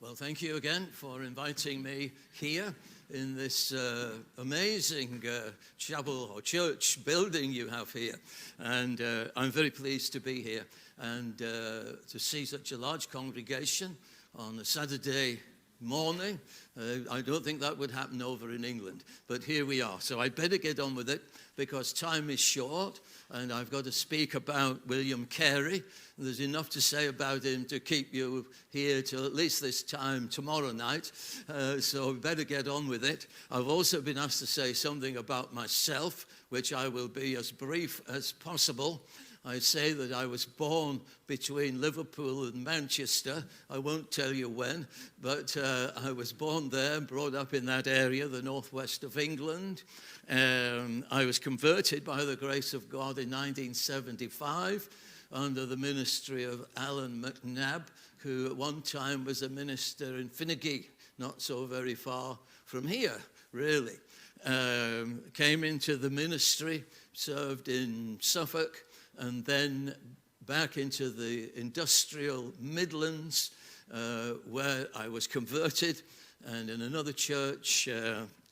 Well, thank you again for inviting me here in this amazing chapel or church building you have here. And I'm very pleased to be here and to see such a large congregation on a Saturday morning. I don't think that would happen over in England, but here we are. So I'd better get on with it because time is short and I've got to speak about William Carey. There's enough to say about him to keep you here till at least this time tomorrow night, so we better get on with it. I've also been asked to say something about myself, which I will be as brief as possible. I say that I was born between Liverpool and Manchester. I won't tell you when, but I was born there and brought up in that area, the northwest of England. I was converted by the grace of God in 1975 under the ministry of Alan McNabb, who at one time was a minister in Finnegie, not so very far from here, really. Came into the ministry, served in Suffolk, and then back into the industrial Midlands, where I was converted, and in another church,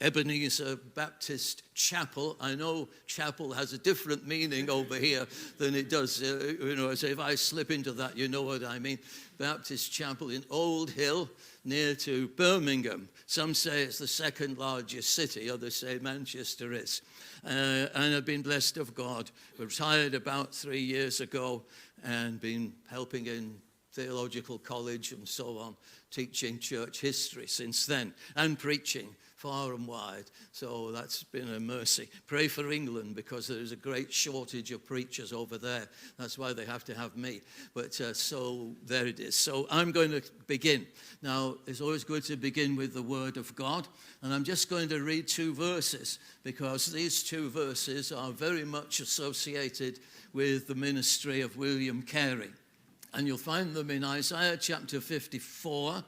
Ebenezer Baptist Chapel. I know chapel has a different meaning over here than it does, so if I slip into that, you know what I mean. Baptist Chapel in Old Hill, near to Birmingham. Some say it's the second largest city, others say Manchester is. And I've been blessed of God. Retired about 3 years ago and been helping in theological college and so on, teaching church history since then, and preaching far and wide. So that's been a mercy. Pray for England because there's a great shortage of preachers over there. That's why they have to have me. But so there it is. So I'm going to begin. Now, it's always good to begin with the Word of God. And I'm just going to read 2 verses because these 2 verses are very much associated with the ministry of William Carey. And you'll find them in Isaiah chapter 54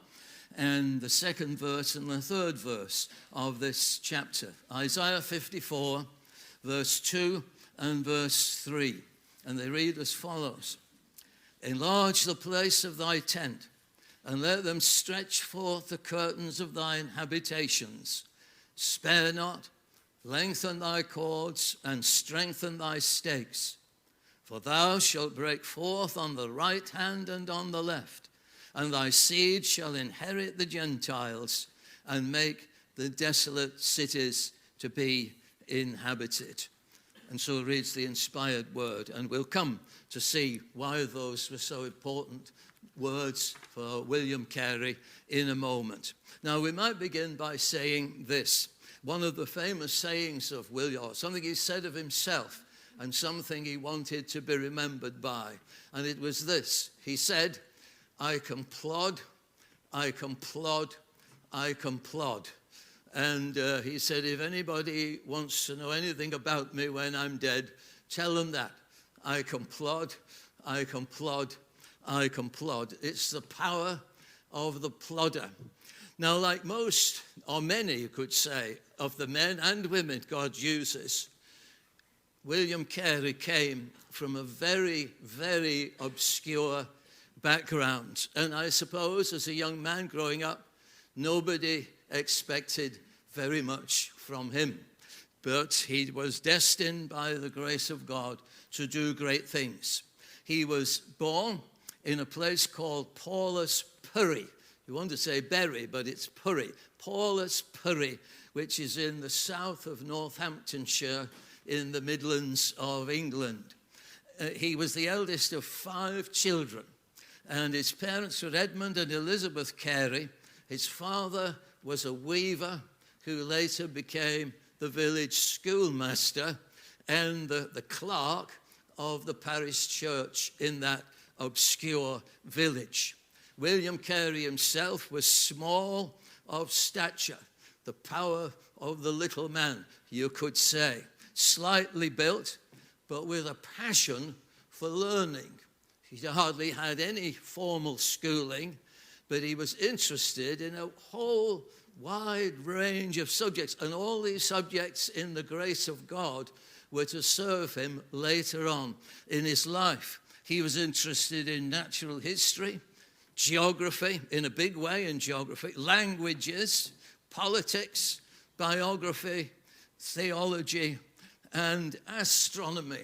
and the 2nd verse and the 3rd verse of this chapter. Isaiah 54, verse 2 and verse 3. And they read as follows. Enlarge the place of thy tent, and let them stretch forth the curtains of thine habitations. Spare not, lengthen thy cords, and strengthen thy stakes. For thou shalt break forth on the right hand and on the left, and thy seed shall inherit the Gentiles, and make the desolate cities to be inhabited. And so reads the inspired word, and we'll come to see why those were so important words for William Carey in a moment. Now, we might begin by saying this. One of the famous sayings of William, something he said of himself, and something he wanted to be remembered by. And it was this. He said, I can plod, I can plod, I can plod. And he said, if anybody wants to know anything about me when I'm dead, tell them that. I can plod, I can plod, I can plod. It's the power of the plodder. Now, like most, or many, you could say, of the men and women God uses, William Carey came from a very, very obscure background. And I suppose as a young man growing up, nobody expected very much from him. But he was destined by the grace of God to do great things. He was born in a place called Paulus Purry. You want to say Bury, but it's Purry. Paulus Purry, which is in the south of Northamptonshire, in the Midlands of England. He was the eldest of 5 children, and his parents were Edmund and Elizabeth Carey. His father was a weaver who later became the village schoolmaster and the clerk of the parish church in that obscure village. William Carey himself was small of stature, the power of the little man, you could say. Slightly built, but with a passion for learning. He hardly had any formal schooling, but he was interested in a whole wide range of subjects, and all these subjects in the grace of God were to serve him later on in his life. He was interested in natural history, geography, in a big way in geography, languages, politics, biography, theology, and astronomy.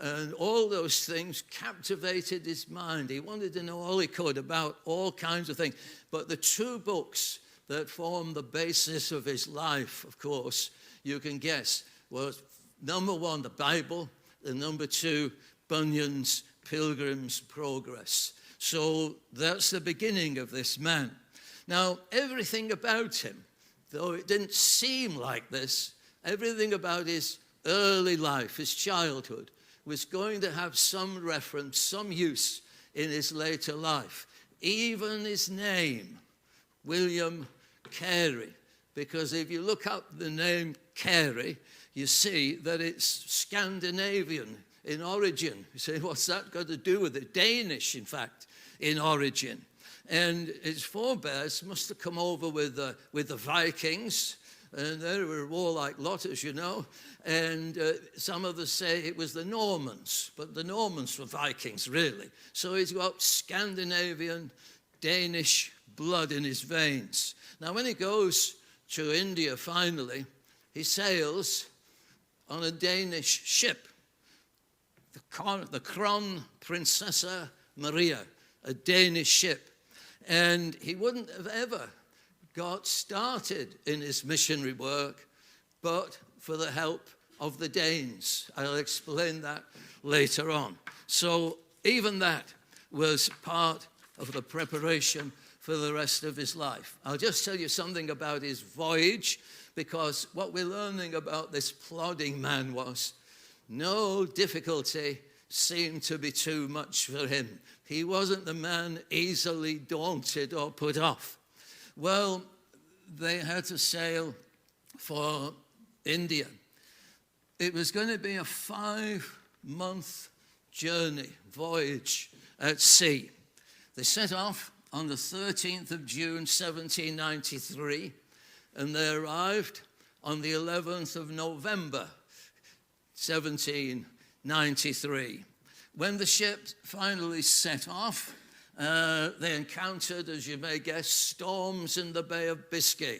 And all those things captivated his mind. He wanted to know all he could about all kinds of things. But the two books that form the basis of his life, of course, you can guess, was number one, the Bible, and number two, Bunyan's Pilgrim's Progress. So that's the beginning of this man. Now, everything about him, though it didn't seem like this, everything about his early life, his childhood, was going to have some reference, some use in his later life. Even his name, William Carey, because if you look up the name Carey, you see that it's Scandinavian in origin. You say, what's that got to do with it? Danish, in fact, in origin. And his forebears must have come over with the Vikings, and they were a warlike lot, as you know. And some others say it was the Normans, but the Normans were Vikings, really. So he's got Scandinavian, Danish blood in his veins. Now, when he goes to India, finally, he sails on a Danish ship, the Kron Prinsessa Maria, a Danish ship. And he wouldn't have ever got started in his missionary work, but for the help of the Danes. I'll explain that later on. So even that was part of the preparation for the rest of his life. I'll just tell you something about his voyage, because what we're learning about this plodding man was no difficulty seemed to be too much for him. He wasn't the man easily daunted or put off. Well, they had to sail for India. It was going to be a 5-month journey, voyage at sea. They set off on the 13th of June, 1793, and they arrived on the 11th of November, 1793. When the ship finally set off, they encountered, as you may guess, storms in the Bay of Biscay.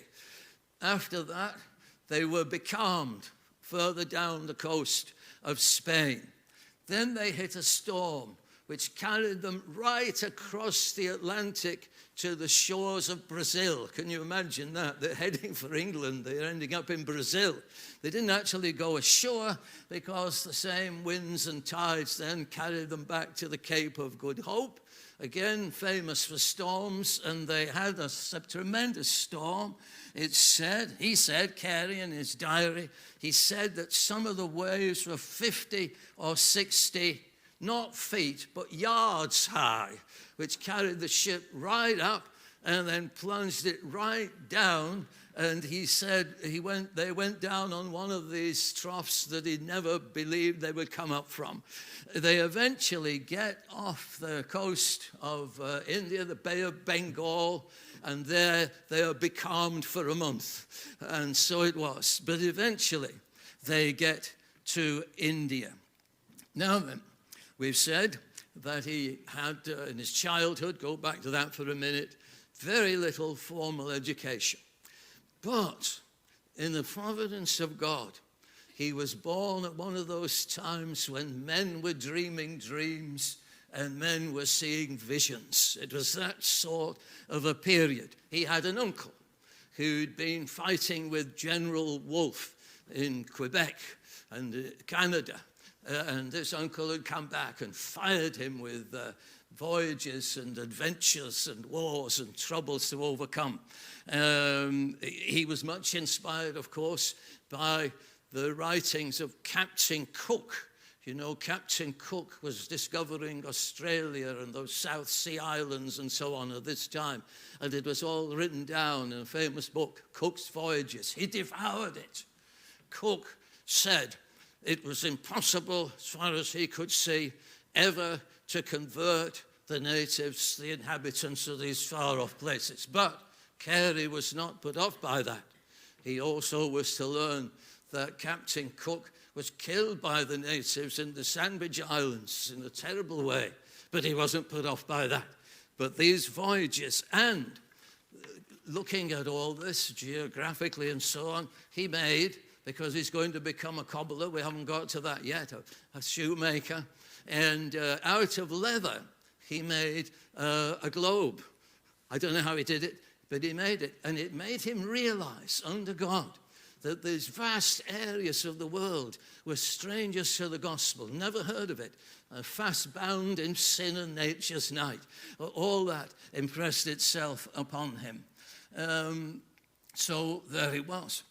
After that, they were becalmed further down the coast of Spain. Then they hit a storm which carried them right across the Atlantic to the shores of Brazil. Can you imagine that? They're heading for England. They're ending up in Brazil. They didn't actually go ashore because the same winds and tides then carried them back to the Cape of Good Hope, again famous for storms, and they had a tremendous storm. He said, Carey in his diary, he said that some of the waves were 50 or 60, not feet, but yards high, which carried the ship right up and then plunged it right down. And he said they went down on one of these troughs that he'd never believed they would come up from. They eventually get off the coast of India, the Bay of Bengal, and there they are becalmed for a month. And so it was. But eventually they get to India. Now then, we've said that he had, in his childhood, go back to that for a minute, very little formal education. But in the providence of God, he was born at one of those times when men were dreaming dreams and men were seeing visions. It was that sort of a period. He had an uncle who'd been fighting with General Wolfe in Quebec and Canada. And this uncle had come back and fired him with voyages and adventures and wars and troubles to overcome. He was much inspired, of course, by the writings of Captain Cook. You know, Captain Cook was discovering Australia and those South Sea Islands and so on at this time. And it was all written down in a famous book, Cook's Voyages. He devoured it. Cook said it was impossible, as far as he could see, ever to convert the natives, the inhabitants of these far-off places. But Carey was not put off by that. He also was to learn that Captain Cook was killed by the natives in the Sandwich Islands in a terrible way, but he wasn't put off by that. But these voyages and looking at all this geographically and so on, he made, because he's going to become a cobbler, we haven't got to that yet, a shoemaker, and out of leather he made a globe. I don't know how he did it, but he made it, and it made him realize under God that these vast areas of the world were strangers to the gospel, never heard of it, fast bound in sin and nature's night. All that impressed itself upon him. So there he was.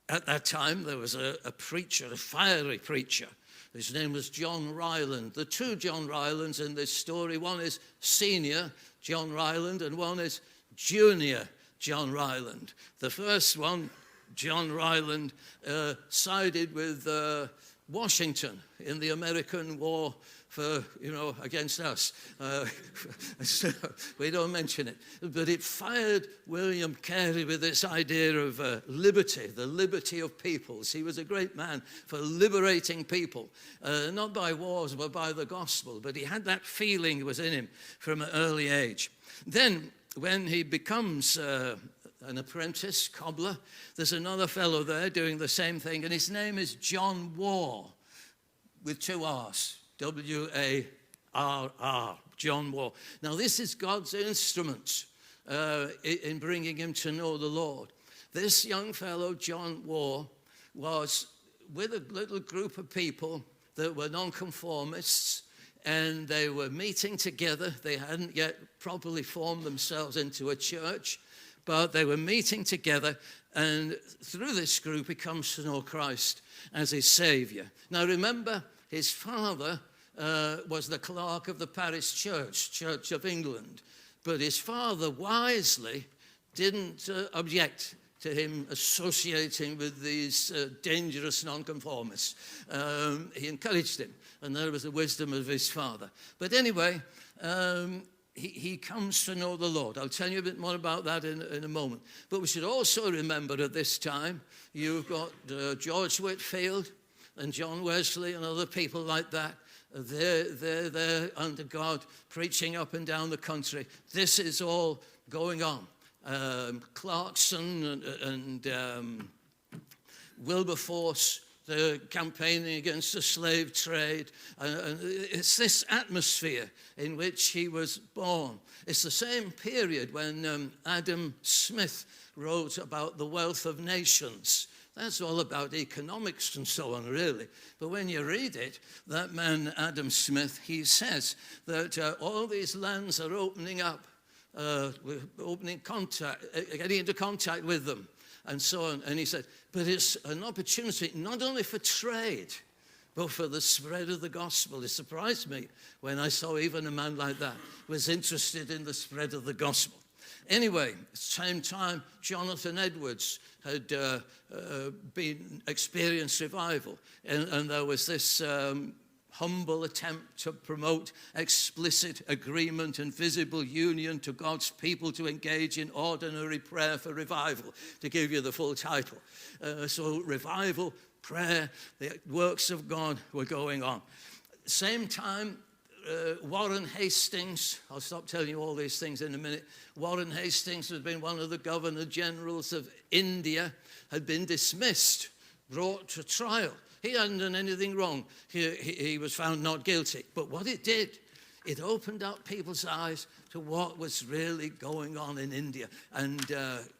At that time, there was a preacher, a fiery preacher. His name was John Ryland. The two John Rylands in this story, one is senior John Ryland and one is junior John Ryland. The first one, John Ryland, sided with Washington in the American war against us. So we don't mention it. But it fired William Carey with this idea of liberty, the liberty of peoples. He was a great man for liberating people, not by wars, but by the gospel. But he had that feeling was in him from an early age. Then, when he becomes an apprentice cobbler, there's another fellow there doing the same thing, and his name is John Warr, with two R's. W-A-R-R, John Warr. Now, this is God's instrument in bringing him to know the Lord. This young fellow, John Warr, was with a little group of people that were nonconformists, and they were meeting together. They hadn't yet properly formed themselves into a church, but they were meeting together, and through this group, he comes to know Christ as his Savior. Now, remember, his father was the clerk of the parish church, Church of England. But his father wisely didn't object to him associating with these dangerous nonconformists. He encouraged him, and there was the wisdom of his father. But anyway, he comes to know the Lord. I'll tell you a bit more about that in a moment. But we should also remember at this time, you've got George Whitefield and John Wesley and other people like that. They're there under God, preaching up and down the country. This is all going on. Clarkson and Wilberforce, they're campaigning against the slave trade. And it's this atmosphere in which he was born. It's the same period when Adam Smith wrote about the wealth of nations. That's all about economics and so on, really. But when you read it, that man, Adam Smith, he says that all these lands are opening up, getting into contact with them, and so on. And he said, but it's an opportunity not only for trade, but for the spread of the gospel. It surprised me when I saw even a man like that was interested in the spread of the gospel. Anyway, at the same time, Jonathan Edwards had experienced revival. And there was this humble attempt to promote explicit agreement and visible union to God's people to engage in ordinary prayer for revival, to give you the full title. So revival, prayer, the works of God were going on. Same time, Warren Hastings, I'll stop telling you all these things in a minute. Warren Hastings had been one of the governor generals of India, had been dismissed, brought to trial. He hadn't done anything wrong. He was found not guilty. But what it did, it opened up people's eyes to what was really going on in India. And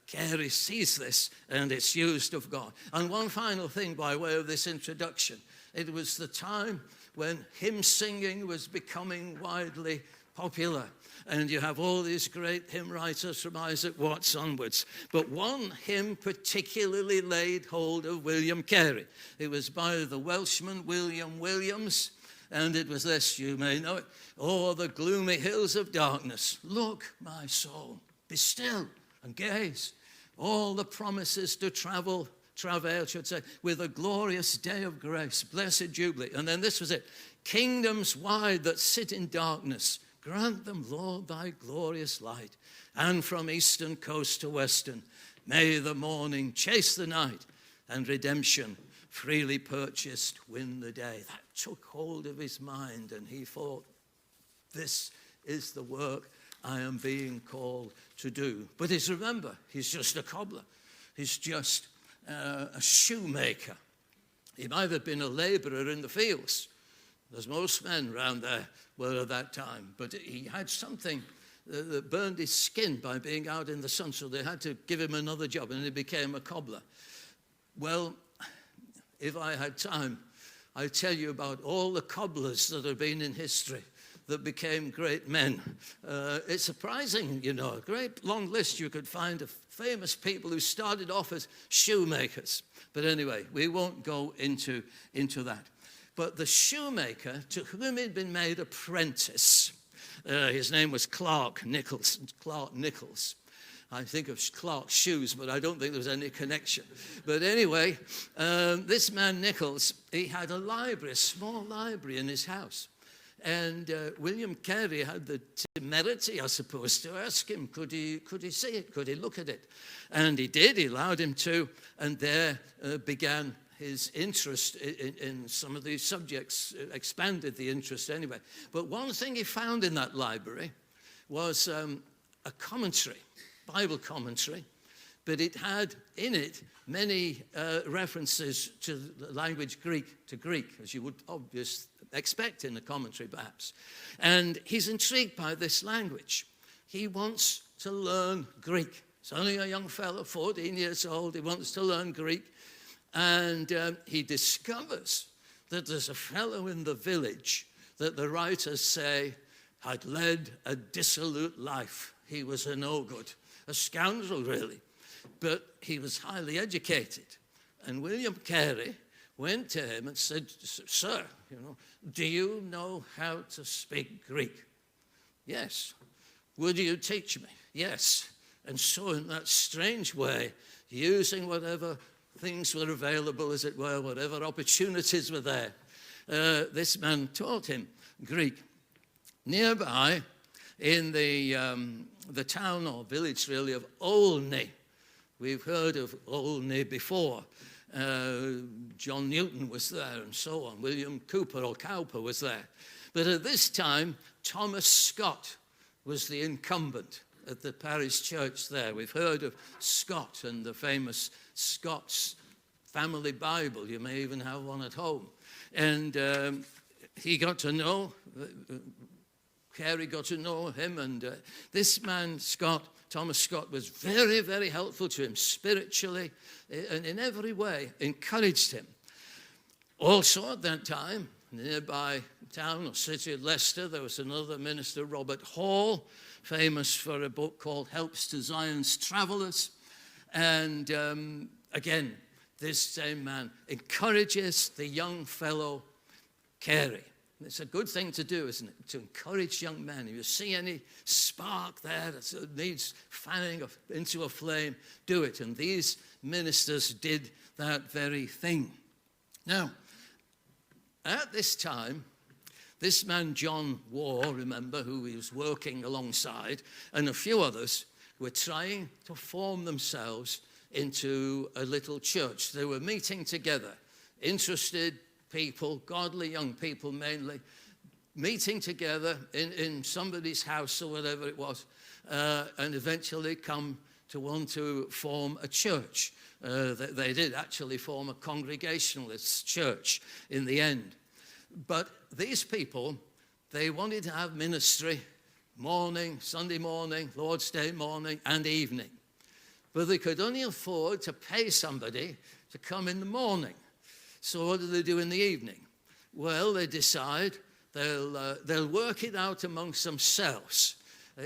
Carey sees this, and it's used of God. And one final thing by way of this introduction. It was the time when hymn singing was becoming widely popular. And you have all these great hymn writers from Isaac Watts onwards. But one hymn particularly laid hold of William Carey. It was by the Welshman William Williams, and it was this, you may know it. O'er the gloomy hills of darkness, look, my soul, be still and gaze. All the promises to travail, should say, with a glorious day of grace, blessed jubilee. And then this was it. Kingdoms wide that sit in darkness, grant them, Lord, thy glorious light. And from eastern coast to western, may the morning chase the night, and redemption, freely purchased, win the day. That took hold of his mind, and he thought, This is the work I am being called to do. But remember, he's just a cobbler. He's just a shoemaker. He might have been a laborer in the fields, as most men around there were at that time. But he had something that burned his skin by being out in the sun, so they had to give him another job, and he became a cobbler. Well, if I had time, I'd tell you about all the cobblers that have been in history that became great men. It's surprising, a great long list you could find of famous people who started off as shoemakers. But anyway, we won't go into that. But the shoemaker to whom he'd been made apprentice, his name was Clark Nichols. I think of Clark's shoes, but I don't think there was any connection. But anyway, this man Nichols, he had a library, a small library in his house. And William Carey had the temerity, I suppose, to ask him, could he see it? Could he look at it? And he did. He allowed him to. And there began his interest in some of these subjects, expanded the interest anyway. But one thing he found in that library was a commentary, Bible commentary, but it had in it many references to the language Greek, as you would obviously expect in a commentary perhaps. And he's intrigued by this language. He wants to learn Greek. He's only a young fellow, 14 years old. He wants to learn Greek. And he discovers that there's a fellow in the village that the writers say had led a dissolute life. He was a no-good, a scoundrel really, but he was highly educated. And William Carey went to him and said, "Sir, do you know how to speak Greek?" "Yes." "Would you teach me?" "Yes." And so in that strange way, using whatever things were available, as it were, whatever opportunities were there, this man taught him Greek. Nearby, in the town or village, really, of Olney. We've heard of Olney before. John Newton was there and so on. William Cowper was there. But at this time, Thomas Scott was the incumbent at the parish church there. We've heard of Scott and the famous Scott's Family Bible. You may even have one at home. And he got to know, Carey got to know him, and this man, Thomas Scott, was very, very helpful to him spiritually and in every way, encouraged him. Also at that time, nearby town or city of Leicester, there was another minister, Robert Hall, famous for a book called Helps to Zion's Travellers. And again, this same man encourages the young fellow Carey. It's a good thing to do, isn't it? To encourage young men. If you see any spark there that needs fanning into a flame, do it. And these ministers did that very thing. Now, at this time, this man John Waugh, remember, who he was working alongside, and a few others were trying to form themselves into a little church. They were meeting together, interested people, godly young people mainly, meeting together in somebody's house or whatever it was, and eventually come to want to form a church. They did actually form a Congregationalist church in the end. But these people, they wanted to have ministry morning, Sunday morning, Lord's Day morning, and evening. But they could only afford to pay somebody to come in the morning. So what do they do in the evening? Well, they decide they'll work it out amongst themselves.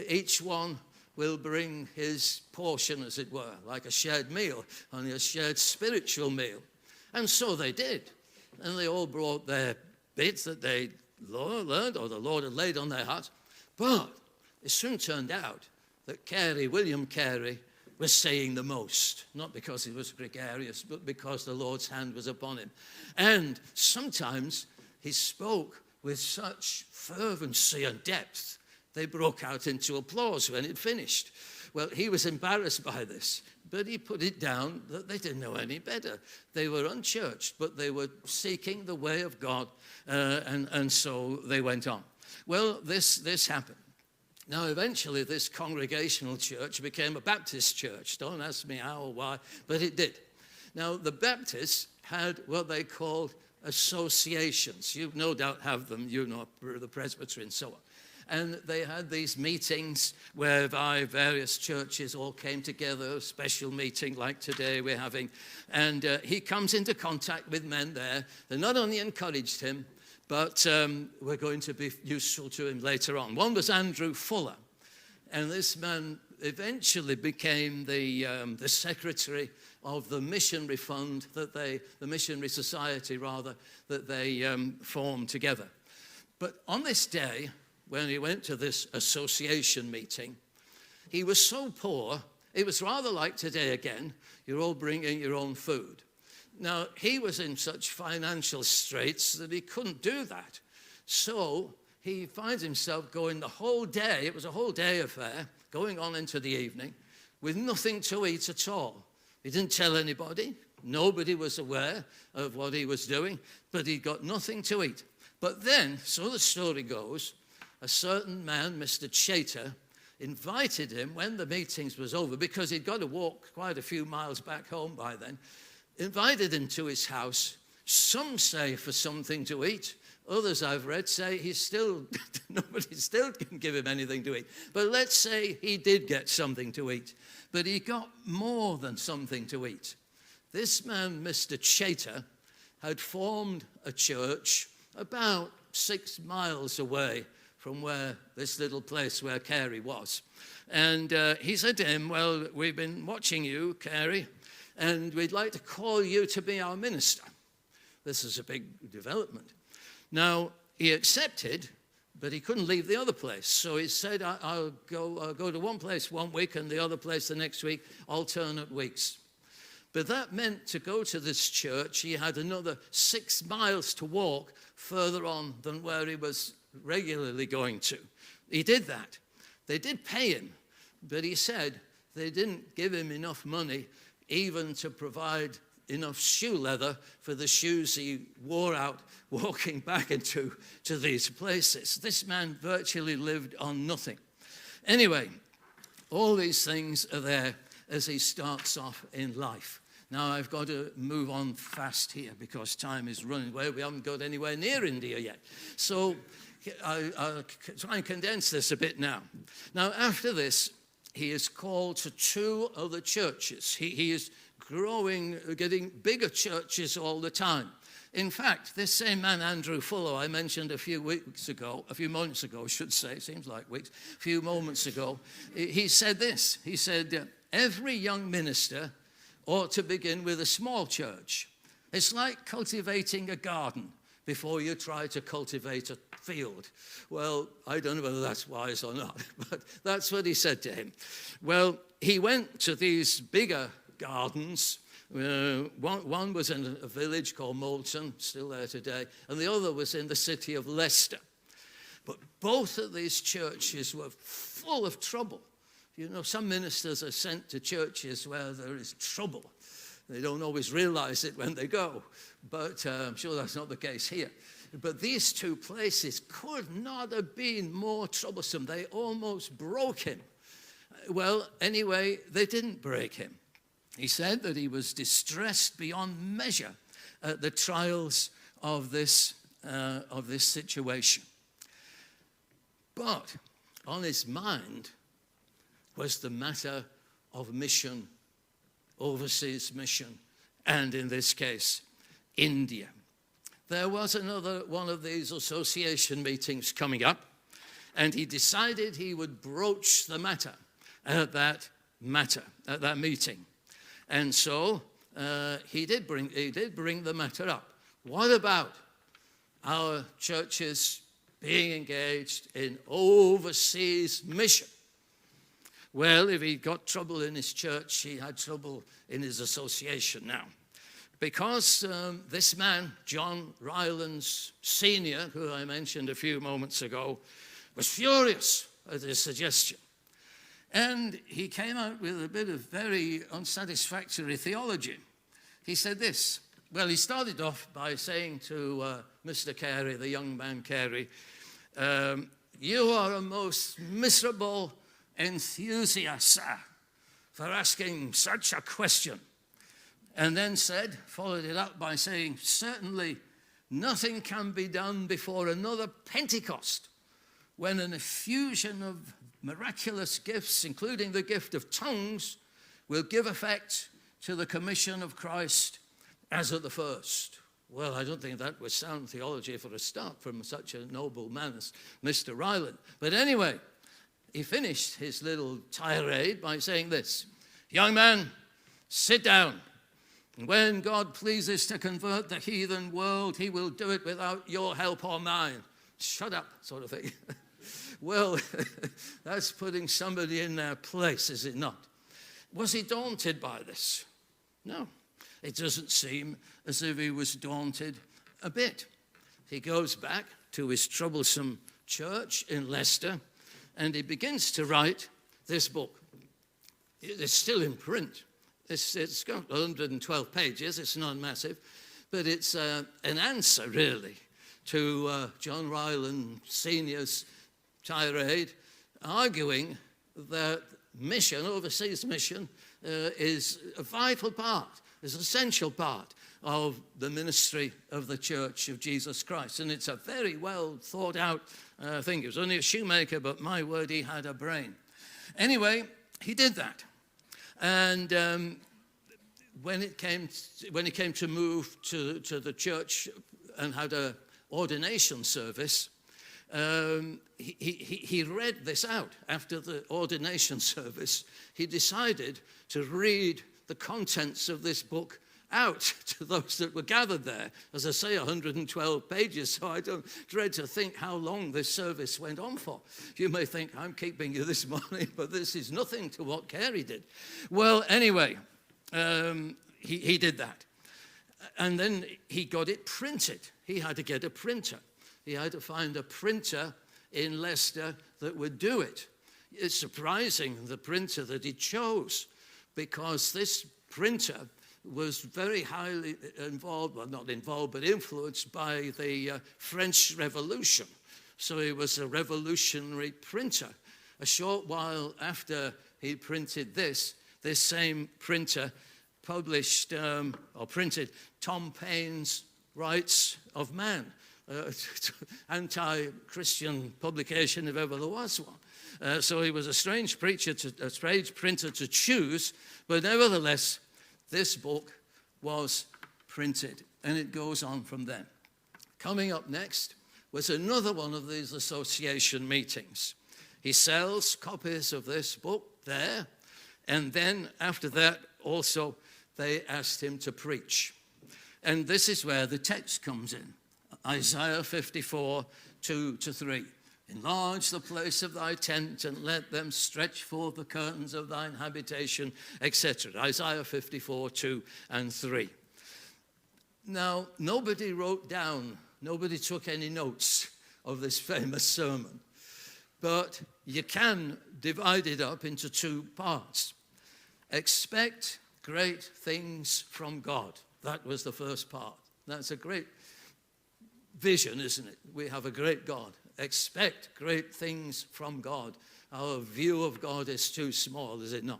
Each one will bring his portion, as it were, like a shared meal, only a shared spiritual meal. And so they did. And they all brought their bits that they learned or the Lord had laid on their hearts. But it soon turned out that William Carey, was saying the most, not because he was gregarious, but because the Lord's hand was upon him. And sometimes he spoke with such fervency and depth, they broke out into applause when it finished. Well, he was embarrassed by this, but he put it down that they didn't know any better. They were unchurched, but they were seeking the way of God, and so they went on. Well, this happened. Now, eventually, this congregational church became a Baptist church. Don't ask me how or why, but it did. Now, the Baptists had what they called associations. You no doubt have them, you know, the Presbytery and so on. And they had these meetings whereby various churches all came together, a special meeting like today we're having. And he comes into contact with men there. They not only encouraged him, but were going to be useful to him later on. One was Andrew Fuller. And this man eventually became the secretary of the missionary fund the missionary society rather, that they formed together. But on this day, when he went to this association meeting, he was so poor, it was rather like today again, you're all bringing your own food. Now, he was in such financial straits that he couldn't do that. So he finds himself going the whole day, it was a whole day affair, going on into the evening, with nothing to eat at all. He didn't tell anybody. Nobody was aware of what he was doing, but he got nothing to eat. But then, so the story goes, a certain man, Mr. Chater, invited him when the meetings was over, because he'd got to walk quite a few miles back home by then, invited him to his house. Some say for something to eat. Others I've read say nobody still can give him anything to eat. But let's say he did get something to eat. But he got more than something to eat. This man, Mr. Chater, had formed a church about 6 miles away from where this little place where Carey was. And he said to him, well, we've been watching you, Carey, and we'd like to call you to be our minister. This is a big development. Now, he accepted, but he couldn't leave the other place. So he said, I'll go to one place one week and the other place the next week, alternate weeks. But that meant to go to this church, he had another 6 miles to walk further on than where he was regularly going to. He did that. They did pay him, but he said they didn't give him enough money even to provide enough shoe leather for the shoes he wore out walking back into these places. This man virtually lived on nothing. Anyway, all these things are there as he starts off in life. Now, I've got to move on fast here because time is running away. We haven't got anywhere near India yet. So I'll try and condense this a bit now. Now, after this, he is called to 2 other churches. He is growing, getting bigger churches all the time. In fact, this same man, Andrew Fuller, I mentioned a few moments ago, seems like weeks, a few moments ago, he said this. He said, every young minister ought to begin with a small church. It's like cultivating a garden before you try to cultivate a field. Well, I don't know whether that's wise or not, but that's what he said to him. Well, he went to these bigger gardens. One was in a village called Moulton, still there today, and the other was in the city of Leicester. But both of these churches were full of trouble. You know, some ministers are sent to churches where there is trouble. They don't always realize it when they go, but I'm sure that's not the case here. But these 2 places could not have been more troublesome. They almost broke him. Well, anyway, they didn't break him. He said that he was distressed beyond measure at the trials of this situation. But on his mind was the matter of mission, overseas mission, and in this case, India. There was another one of these association meetings coming up, and he decided he would broach the matter at that meeting. And so he did bring the matter up. What about our churches being engaged in overseas mission? Well, if he got trouble in his church, he had trouble in his association now. Because this man, John Rylands Sr., who I mentioned a few moments ago, was furious at his suggestion. And he came out with a bit of very unsatisfactory theology. He said this. Well, he started off by saying to Mr. Carey, the young man Carey, You are a most miserable enthusiast for asking such a question. And then followed it up by saying, certainly nothing can be done before another Pentecost, when an effusion of miraculous gifts, including the gift of tongues, will give effect to the commission of Christ as at the first. Well, I don't think that was sound theology for a start from such a noble man as Mr. Ryland. But anyway, he finished his little tirade by saying this: young man, sit down. And when God pleases to convert the heathen world, he will do it without your help or mine. Shut up, sort of thing. Well, that's putting somebody in their place, is it not? Was he daunted by this? No, it doesn't seem as if he was daunted a bit. He goes back to his troublesome church in Leicester, and he begins to write this book. It's still in print. It's got 112 pages. It's not massive, but it's an answer, really, to John Ryland Sr.'s tirade, arguing that mission, overseas mission, is a vital part, is an essential part of the ministry of the Church of Jesus Christ. And it's a very well thought out thing. He was only a shoemaker, but my word, he had a brain. Anyway, he did that. And when he came to move to the church and had an ordination service, he read this out. After the ordination service, he decided to read the contents of this book out to those that were gathered there. As I say, 112 pages, so I don't dread to think how long this service went on for. You may think, I'm keeping you this morning, but this is nothing to what Carey did. Well, anyway, he did that. And then he got it printed. He had to get a printer. He had to find a printer in Leicester that would do it. It's surprising, the printer that he chose, because this printer was very highly involved, well, not involved, but influenced by the French Revolution. So he was a revolutionary printer. A short while after he printed this same printer published or printed Tom Paine's Rights of Man, anti-Christian publication if ever there was one. So he was a strange printer to choose, but nevertheless, this book was printed, and it goes on from then. Coming up next was another one of these association meetings. He sells copies of this book there, and then after that also they asked him to preach. And this is where the text comes in. Isaiah 54, 2-3. Enlarge the place of thy tent and let them stretch forth the curtains of thine habitation, etc. Isaiah 54, 2 and 3. Now, nobody wrote down, nobody took any notes of this famous sermon, but you can divide it up into two parts. Expect great things from God. That was the first part. That's a great vision, isn't it? We have a great God. Expect great things from God. Our view of God is too small, is it not?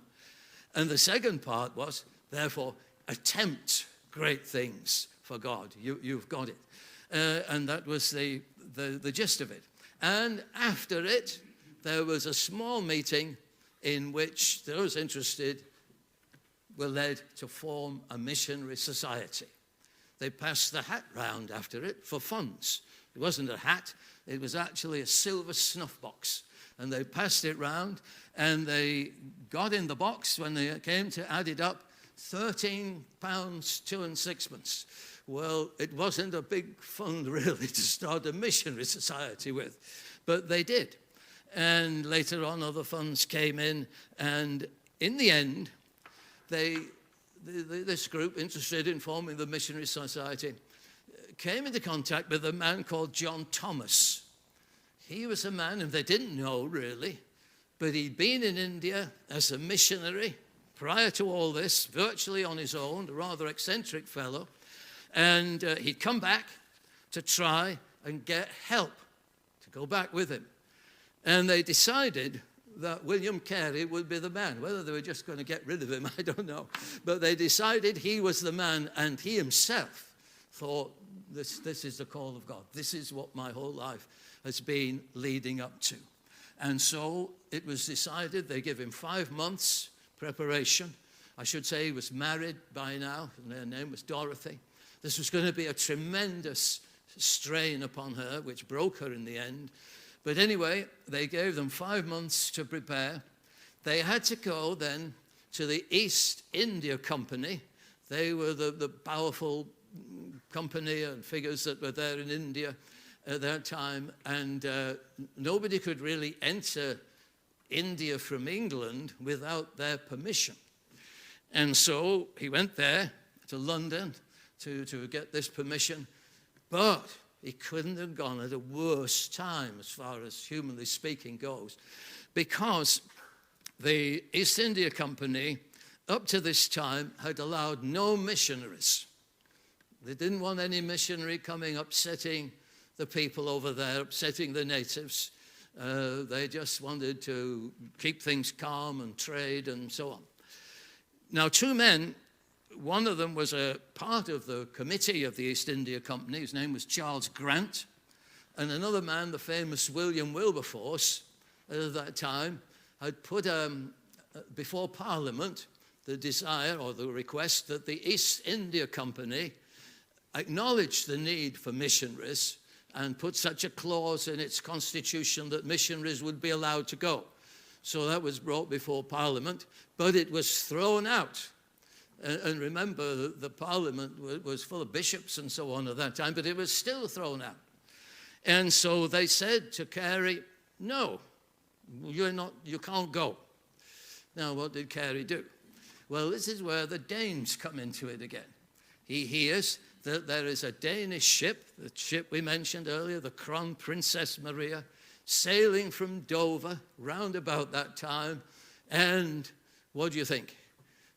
And the second part was, therefore, attempt great things for God. You've got it. And that was the gist of it. And after it, there was a small meeting in which those interested were led to form a missionary society. They passed the hat round after it for funds. It wasn't a hat, it was actually a silver snuff box. And they passed it round, and they got in the box, when they came to add it up, £13, 2 and 6pence. Well, it wasn't a big fund, really, to start a missionary society with, but they did. And later on, other funds came in, and in the end, this group interested in forming the missionary society came into contact with a man called John Thomas. He was a man, and they didn't know really, but he'd been in India as a missionary prior to all this, virtually on his own, a rather eccentric fellow, and he'd come back to try and get help, to go back with him. And they decided that William Carey would be the man. Whether they were just going to get rid of him, I don't know. But they decided he was the man, and he himself thought, this is the call of God. This is what my whole life has been leading up to. And so it was decided they give him 5 months preparation. I should say he was married by now, and her name was Dorothy. This was going to be a tremendous strain upon her, which broke her in the end. But anyway, they gave them 5 months to prepare. They had to go then to the East India Company. They were the powerful company and figures that were there in India at that time. And nobody could really enter India from England without their permission. And so he went there to London to get this permission. But he couldn't have gone at a worse time as far as humanly speaking goes, because the East India Company up to this time had allowed no missionaries. They didn't want any missionary coming upsetting the people over there, upsetting the natives. They just wanted to keep things calm and trade and so on. Now, 2 men, one of them was a part of the committee of the East India Company. His name was Charles Grant. And another man, the famous William Wilberforce, at that time, had put before Parliament the desire or the request that the East India Company acknowledge the need for missionaries and put such a clause in its constitution that missionaries would be allowed to go. So that was brought before Parliament, but it was thrown out. And remember, the Parliament was full of bishops and so on at that time, but it was still thrown out. And so they said to Carey, no, you can't go. Now, what did Carey do? Well, this is where the Danes come into it again. He hears that there is a Danish ship, the ship we mentioned earlier, the Crown Princess Maria, sailing from Dover round about that time. And what do you think?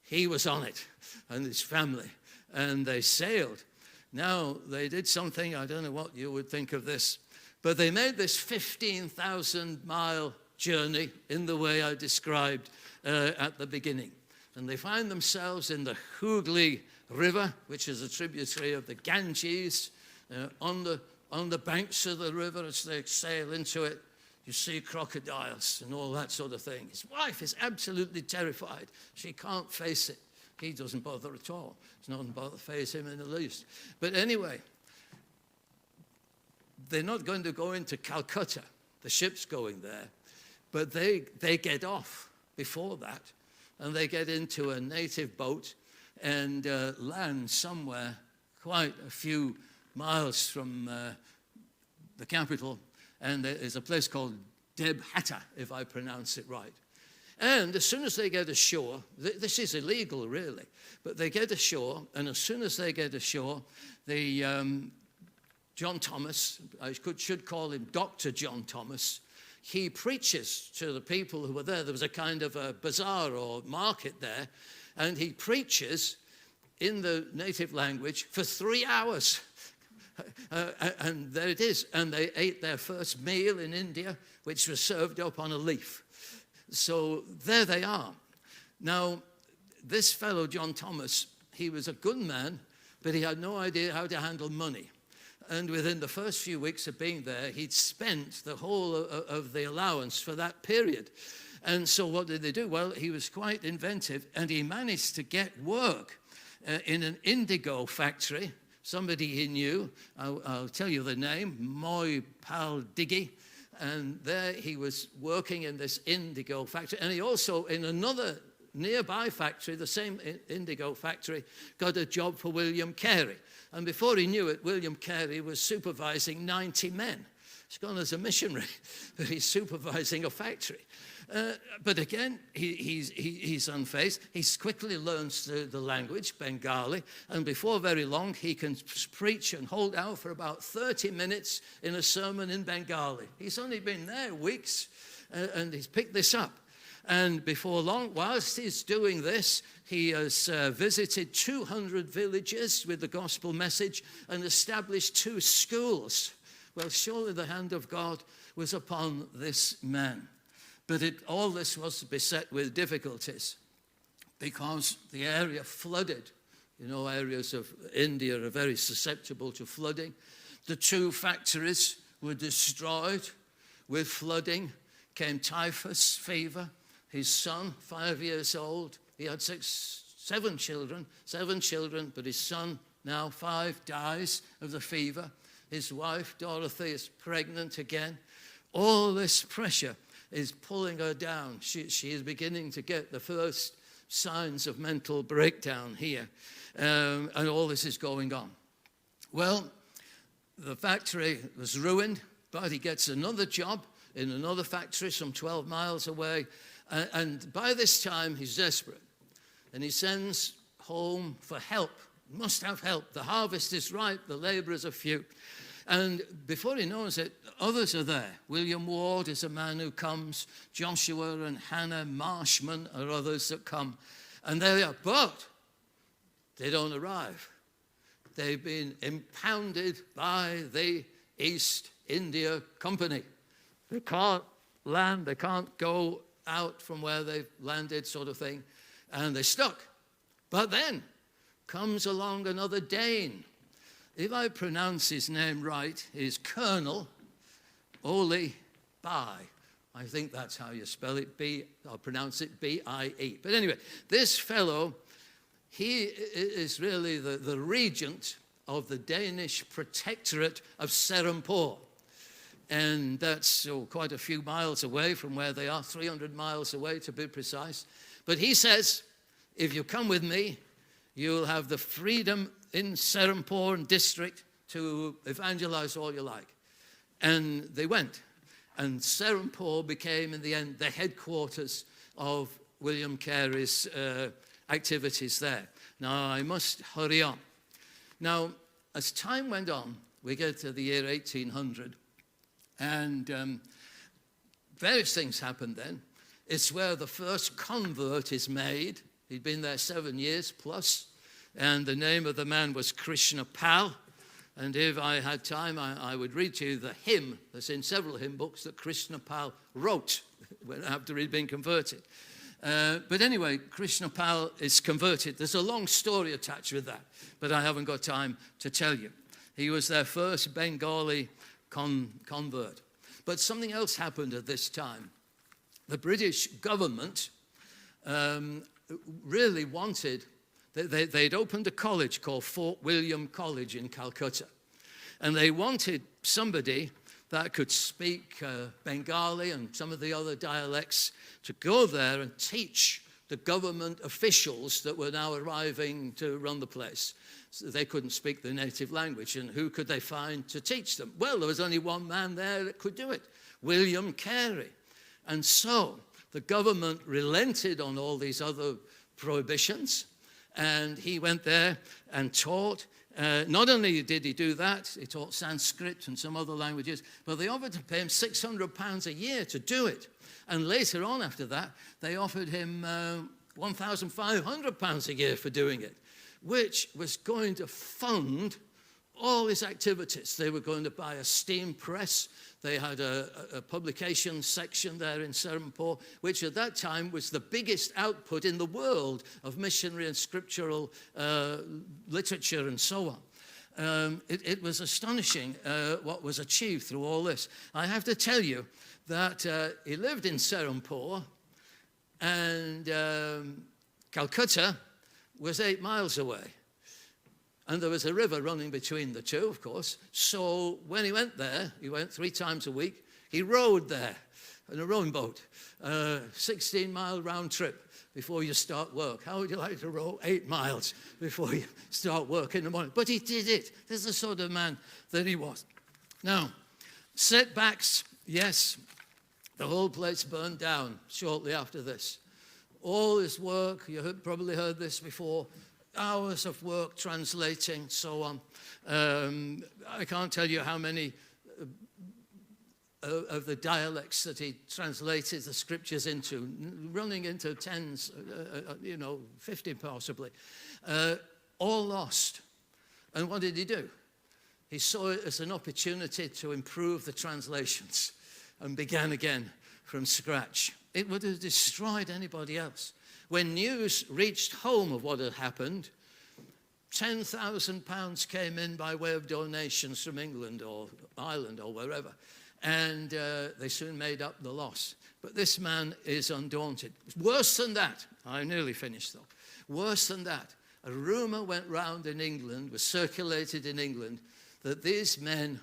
He was on it, and his family, and they sailed. Now, they did something, I don't know what you would think of this, but they made this 15,000-mile journey in the way I described at the beginning. And they find themselves in the Hooghly River, which is a tributary of the Ganges. On the banks of the river, as they sail into it, you see crocodiles and all that sort of thing. His wife is absolutely terrified. She can't face it. He doesn't bother at all. It's not bother to face him in the least. But anyway, they're not going to go into Calcutta. The ship's going there. But they get off before that. And they get into a native boat and land somewhere quite a few miles from the capital. And there's a place called Debhatta, if I pronounce it right. And as soon as they get ashore, this is illegal really, but they get ashore, and as soon as they get ashore, John Thomas, I should call him Dr. John Thomas, he preaches to the people who were there. There was a kind of a bazaar or market there, and he preaches in the native language for 3 hours. And there it is. And they ate their first meal in India, which was served up on a leaf. So there they are. Now, this fellow, John Thomas, he was a good man, but he had no idea how to handle money. And within the first few weeks of being there, he'd spent the whole of the allowance for that period. And so what did they do? Well, he was quite inventive, and he managed to get work in an indigo factory. Somebody he knew, I'll tell you the name, Moy Pal Diggy. And there he was working in this indigo factory. And he also, in another nearby factory, the same indigo factory, got a job for William Carey. And before he knew it, William Carey was supervising 90 men. He's gone as a missionary, but he's supervising a factory. But again, he's unfazed. He quickly learns the language, Bengali, and before very long, he can preach and hold out for about 30 minutes in a sermon in Bengali. He's only been there weeks, and he's picked this up. And before long, whilst he's doing this, he has visited 200 villages with the gospel message and established 2 schools. Well, surely the hand of God was upon this man. But all this was beset with difficulties because the area flooded. You know, areas of India are very susceptible to flooding. The 2 factories were destroyed. With flooding came typhus fever. His son, 5 years old, he had 7 children, but his son, now 5, dies of the fever. His wife, Dorothy, is pregnant again. All this pressure is pulling her down. She is beginning to get the first signs of mental breakdown here. And all this is going on. Well, the factory was ruined, but he gets another job in another factory some 12 miles away. And by this time, he's desperate. And he sends home for help. Must have help. The harvest is ripe. The laborers are few. And before he knows it, others are there. William Ward is a man who comes. Joshua and Hannah Marshman are others that come. And there they are. But they don't arrive. They've been impounded by the East India Company. They can't land. They can't go out from where they've landed, sort of thing. And they're stuck. But then comes along another Dane. If I pronounce his name right, he's Colonel Ole Bai. I think that's how you spell it. I'll pronounce it B-I-E. But anyway, this fellow, he is really the regent of the Danish protectorate of Serampore. And that's quite a few miles away from where they are, 300 miles away to be precise. But he says, if you come with me, you'll have the freedom in Serampore district to evangelize all you like. And they went. And Serampore became, in the end, the headquarters of William Carey's activities there. Now, I must hurry on. Now, as time went on, we get to the year 1800, and various things happened then. It's where the first convert is made. He'd been there 7 years plus, and the name of the man was Krishna Pal. And if I had time, I would read to you the hymn that's in several hymn books that Krishna Pal wrote after he'd been converted. But anyway, Krishna Pal is converted. There's a long story attached with that, but I haven't got time to tell you. He was their first Bengali convert. But something else happened at this time. The British government really wanted, they'd opened a college called Fort William College in Calcutta. And they wanted somebody that could speak Bengali and some of the other dialects to go there and teach the government officials that were now arriving to run the place. So they couldn't speak the native language, and who could they find to teach them? Well, there was only one man there that could do it, William Carey. And so the government relented on all these other prohibitions, and he went there and taught. Not only did he do that, he taught Sanskrit and some other languages, but they offered to pay him £600 a year to do it. And later on after that, they offered him £1,500 a year for doing it, which was going to fund all his activities. They were going to buy a steam press. They had a publication section there in Serampore, which at that time was the biggest output in the world of missionary and scriptural literature and so on. It was astonishing what was achieved through all this. I have to tell you that he lived in Serampore, and Calcutta was 8 miles away. And there was a river running between the two, of course. So when he went there, he went 3 times a week. He rowed there in a rowing boat, 16-mile round trip before you start work. How would you like to row 8 miles before you start work in the morning? But he did it. This is the sort of man that he was. Now, setbacks, yes, the whole place burned down shortly after this. All his work, you have probably heard this before, hours of work translating, so on. I can't tell you how many of the dialects that he translated the scriptures into, running into tens, 50 possibly, all lost. And what did he do? He saw it as an opportunity to improve the translations. and began again from scratch. It would have destroyed anybody else. When news reached home of what had happened, £10,000 came in by way of donations from England or Ireland or wherever, and they soon made up the loss. But this man is undaunted. Worse than that, I nearly finished though. Worse than that, a rumor went round in England, was circulated in England, that these men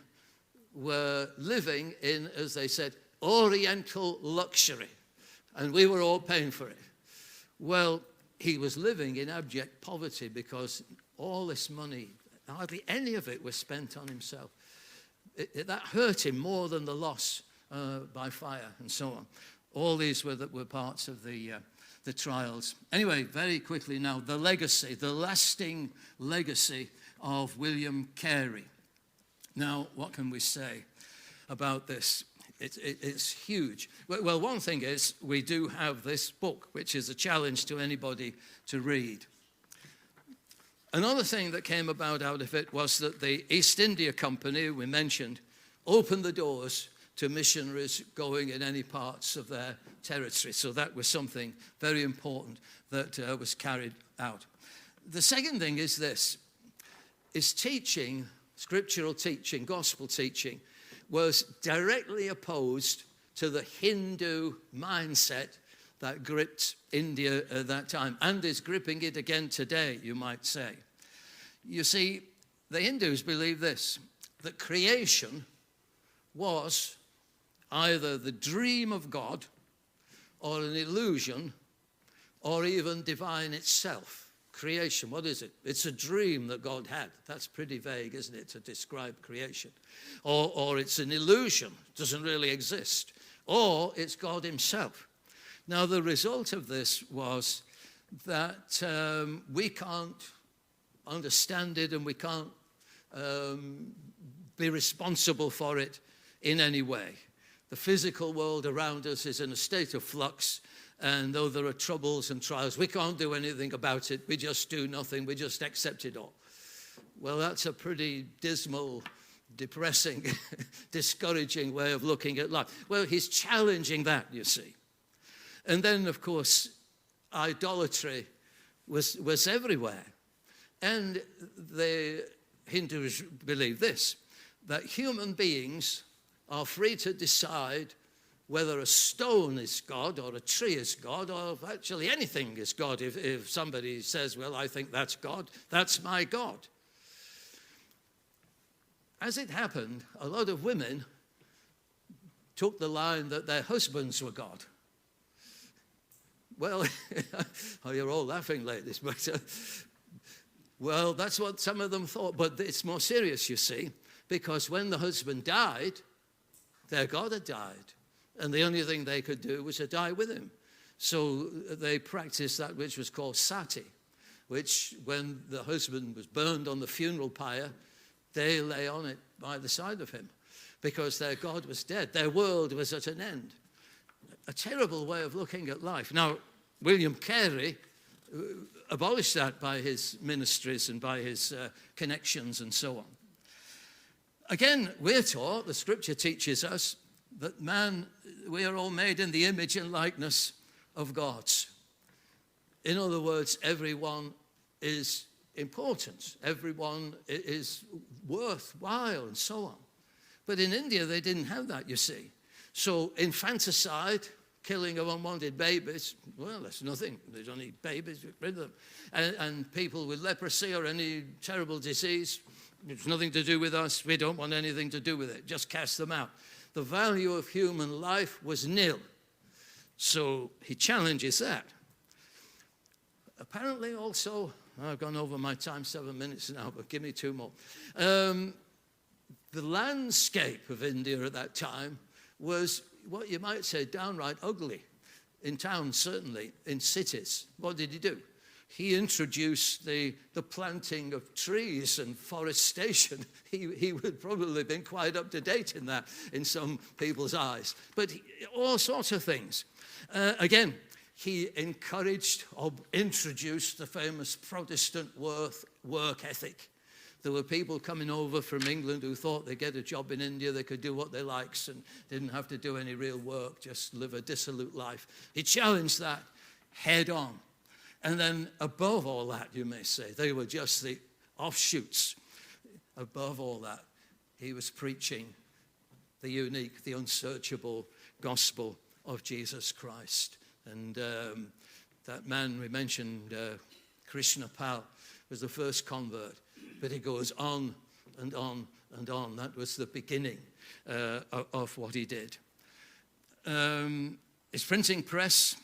were living in, as they said, Oriental luxury, and we were all paying for it. Well, he was living in abject poverty because all this money, hardly any of it was spent on himself. That hurt him more than the loss by fire and so on. All these were parts of the trials. Anyway, very quickly now, the legacy, the lasting legacy of William Carey. Now, what can we say about this? It's huge. Well, one thing is we do have this book, which is a challenge to anybody to read. Another thing that came about out of it was that the East India Company, we mentioned, opened the doors to missionaries going in any parts of their territory. So that was something very important that was carried out. The second thing is this, is teaching, scriptural teaching, gospel teaching, was directly opposed to the Hindu mindset that gripped India at that time and is gripping it again today, you might say. You see, the Hindus believe this, that creation was either the dream of God or an illusion or even divine itself. Creation, what is it? It's a dream that God had. That's pretty vague, isn't it, to describe creation? Or it's an illusion, doesn't really exist. Or it's God himself. Now, the result of this was that we can't understand it and we can't be responsible for it in any way. The physical world around us is in a state of flux, and though there are troubles and trials, we can't do anything about it. We just do nothing. We just accept it all. Well, that's a pretty dismal, depressing, discouraging way of looking at life. Well, he's challenging that, you see. And then, of course, idolatry was everywhere. And the Hindus believe this, that human beings are free to decide whether a stone is God or a tree is God or actually anything is God. If somebody says, well, I think that's God, that's my God. As it happened, a lot of women took the line that their husbands were God. Well, oh, you're all laughing, ladies, but well, that's what some of them thought. But it's more serious, you see, because when the husband died, their God had died. And the only thing they could do was to die with him. So they practiced that which was called sati, which when the husband was burned on the funeral pyre, they lay on it by the side of him because their God was dead. Their world was at an end. A terrible way of looking at life. Now, William Carey abolished that by his ministries and by his connections and so on. Again, we're taught, the scripture teaches us, that man, we are all made in the image and likeness of God. In other words, everyone is important. Everyone is worthwhile and so on. But in India, they didn't have that, you see. So infanticide, killing of unwanted babies, well, that's nothing. They don't need babies, get rid of them. And people with leprosy or any terrible disease, it's nothing to do with us. We don't want anything to do with it. Just cast them out. The value of human life was nil. So he challenges that. Apparently also, I've gone over my time 7 minutes now, but give me 2 more. The landscape of India at that time was what you might say downright ugly. In towns, certainly. In cities. What did he do? He introduced the planting of trees and forestation. He would probably have been quite up to date in that in some people's eyes. But all sorts of things. Again, he encouraged or introduced the famous Protestant work ethic. There were people coming over from England who thought they'd get a job in India, they could do what they liked and didn't have to do any real work, just live a dissolute life. He challenged that head on. And then above all that, you may say, they were just the offshoots. Above all that, he was preaching the unique, the unsearchable gospel of Jesus Christ. And that man we mentioned, Krishna Pal, was the first convert. But he goes on and on and on. That was the beginning of what he did. His printing press,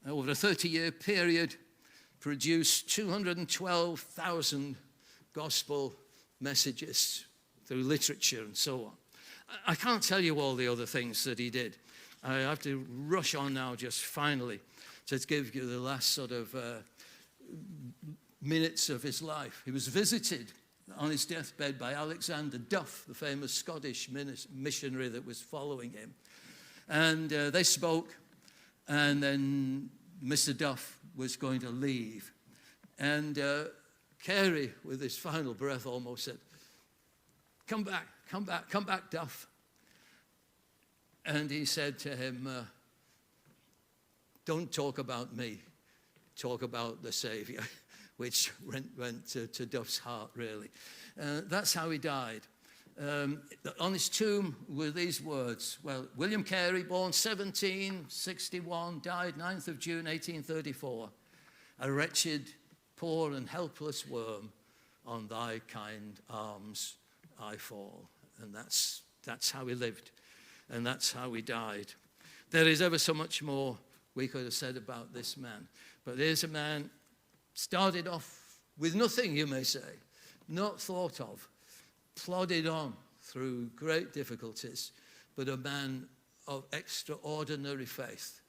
over a 30-year period, produced 212,000 gospel messages through literature and so on. I can't tell you all the other things that he did. I have to rush on now just finally to give you the last sort of minutes of his life. He was visited on his deathbed by Alexander Duff, the famous Scottish missionary that was following him. And they spoke, and then Mr. Duff was going to leave. And Carey, with his final breath, almost said, come back, Duff. And he said to him, don't talk about me, talk about the Savior, which went to Duff's heart, really. That's how he died. On his tomb were these words. Well, William Carey, born 1761, died 9th of June, 1834. A wretched, poor and helpless worm, on thy kind arms I fall. And that's how he lived. And that's how he died. There is ever so much more we could have said about this man. But here's a man started off with nothing, you may say, not thought of, plodded on through great difficulties, but a man of extraordinary faith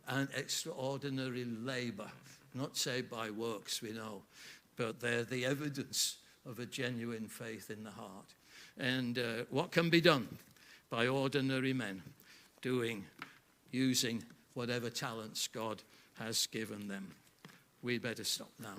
and extraordinary labor, not saved by works, we know, but they're the evidence of a genuine faith in the heart. And what can be done by ordinary men using whatever talents God has given them? We'd better stop now.